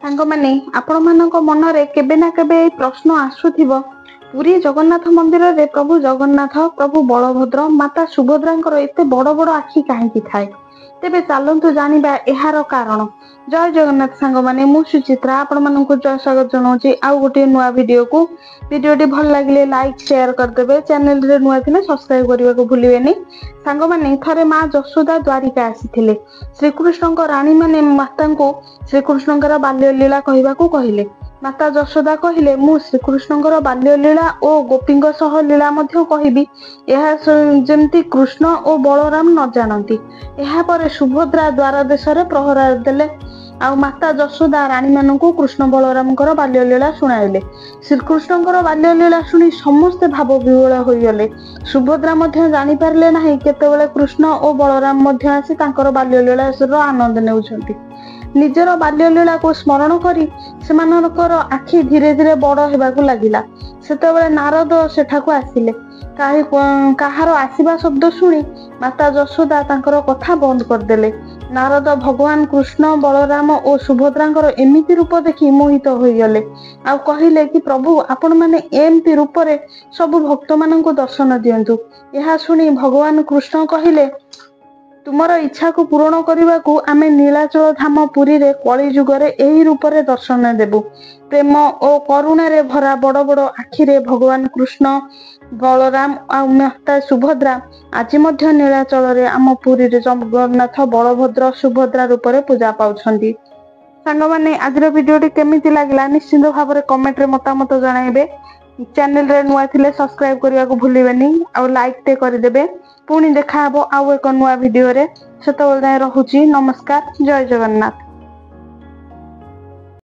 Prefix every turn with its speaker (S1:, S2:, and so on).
S1: ସାଙ୍ଗମାନେ ଆପଣମାନଙ୍କ ମନରେ କେବେ ନା କେବେ ଏଇ ପ୍ରଶ୍ନ ଆସୁଥିବ, ପୁରୀ ଜଗନ୍ନାଥ ମନ୍ଦିରରେ ପ୍ରଭୁ ଜଗନ୍ନାଥ, ପ୍ରଭୁ ବଳଭଦ୍ର, ମାତା ସୁଭଦ୍ରାଙ୍କର ଏତେ ବଡ ବଡ ଆଖି କାହିଁକି ଥାଏ? ତେବେ ଚାଲନ୍ତୁ ଜାଣିବା ଏହାର କାରଣ। ଜୟ ଜଗନ୍ନାଥ ସାଙ୍ଗମାନେ, ମୁଁ ସୁଚିତ୍ରା ଆପଣମାନଙ୍କୁ ସ୍ୱାଗତ ଜଣାଉଛି ଆଉ ଗୋଟିଏ ନୂଆ ଭିଡିଓକୁ। ଭିଡିଓଟି ଭଲ ଲାଗିଲେ ଲାଇକ୍ ସେୟାର କରିଦେବେ, ଚ୍ୟାନେଲରେ ନୂଆ ଥିଲେ ସବସ୍କ୍ରାଇବ କରିବାକୁ ଭୁଲିବେନି। ସାଙ୍ଗମାନେ, ଥରେ ମା ଯଶୋଦା ଦ୍ୱାରିକା ଆସିଥିଲେ। ଶ୍ରୀକୃଷ୍ଣଙ୍କ ରାଣୀ ମାନେ ମାତାଙ୍କୁ ଶ୍ରୀକୃଷ୍ଣଙ୍କର ବାଲ୍ୟ ଲୀଳା କହିବାକୁ କହିଲେ। ମାତା ଯଶୋଦା କହିଲେ, ମୁଁ ଶ୍ରୀକୃଷ୍ଣଙ୍କର ବାଲ୍ୟ ଲୀଳା ଓ ଗୋପୀଙ୍କ ସହ ଲୀଳା ମଧ୍ୟ କହିବି, ଏହା ଯେମିତି କୃଷ୍ଣ ଓ ବଳରାମ ନ ଜାଣନ୍ତି। ଏହାପରେ ସୁଭଦ୍ରା ଦ୍ୱାର ଦେଶରେ ପ୍ରହରା ଦେଲେ ଆଉ ମାତା ଯଶୋଦା ରାଣୀ ମାନଙ୍କୁ କୃଷ୍ଣ ବଳରାମଙ୍କର ବାଲ୍ୟ ଲୀଳା ଶୁଣାଇଲେ। ଶ୍ରୀକୃଷ୍ଣଙ୍କର ବାଲ୍ୟ ଲୀଳା ଶୁଣି ସମସ୍ତେ ଭାବ ବିହ୍ୱଳ ହୋଇଗଲେ। ସୁଭଦ୍ରା ମଧ୍ୟ ଜାଣିପାରିଲେ ନାହିଁ କେତେବେଳେ କୃଷ୍ଣ ଓ ବଳରାମ ମଧ୍ୟ ଆସି ତାଙ୍କର ବାଲ୍ୟ ଲୀଳାର ଆନନ୍ଦ ନେଉଛନ୍ତି। ନିଜର ବାଲ୍ୟ ଲୀଳାକୁ ସ୍ମରଣ କରି ସେମାନଙ୍କର ଆଖି ଧୀରେ ଧୀରେ ବଡ ହେବାକୁ ଲାଗିଲା। ସେତେବେଳେ ନାରଦ ସେଠାକୁ ଆସିଲେ। କାହାର ଆସିବା ଶବ୍ଦ ଶୁଣି ମାତା ଯଶୋଦା ତାଙ୍କର କଥା ବନ୍ଦ କରିଦେଲେ। ନାରଦ ଭଗବାନ କୃଷ୍ଣ, ବଳରାମ ଓ ସୁଭଦ୍ରାଙ୍କର ଏମିତି ରୂପ ଦେଖି ମୋହିତ ହୋଇଗଲେ ଆଉ କହିଲେ କି, ପ୍ରଭୁ ଆପଣମାନେ ଏମିତି ରୂପରେ ସବୁ ଭକ୍ତମାନଙ୍କୁ ଦର୍ଶନ ଦିଅନ୍ତୁ। ଏହା ଶୁଣି ଭଗବାନ କୃଷ୍ଣ କହିଲେ, ତୁମର ଇଚ୍ଛାକୁ ପୂରଣ କରିବାକୁ ଆମେ ନୀଳାଚଳ ଧାମ ପୁରୀରେ କଳି ଯୁଗରେ ଏହି ରୂପରେ ଦର୍ଶନ ଦେବୁ। ପ୍ରେମ ଓ କରୁଣାରେ ଭରା ବଡ ବଡ ଆଖିରେ ଭଗବାନ କୃଷ୍ଣ, ବଳରାମ ଆଉ ମାତା ସୁଭଦ୍ରା ଆଜି ମଧ୍ୟ ନୀଳାଚଳରେ ଆମ ପୁରୀରେ ଜଗନ୍ନାଥ, ବଳଭଦ୍ର, ସୁଭଦ୍ରା ରୂପରେ ପୂଜା ପାଉଛନ୍ତି। ସାଙ୍ଗମାନେ, ଆଜିର ଭିଡିଓଟି କେମିତି ଲାଗିଲା ନିଶ୍ଚିନ୍ତ ଭାବରେ କମେଣ୍ଟରେ ମତାମତ ଜଣାଇବେ। ଚ୍ୟାନେଲରେ ନୂଆ ଥିଲେ ସବସ୍କ୍ରାଇବ କରିବାକୁ ଭୁଲିବେନି ଆଉ ଲାଇକ୍ ଟେ କରିଦେବେ। ପୁଣି ଦେଖାହବ ଆଉ ଏକ ନୂଆ ଭିଡିଓରେ। ସେତେବେଳେ ଯାଏ ରହୁଛି। ନମସ୍କାର। ଜୟ ଜଗନ୍ନାଥ।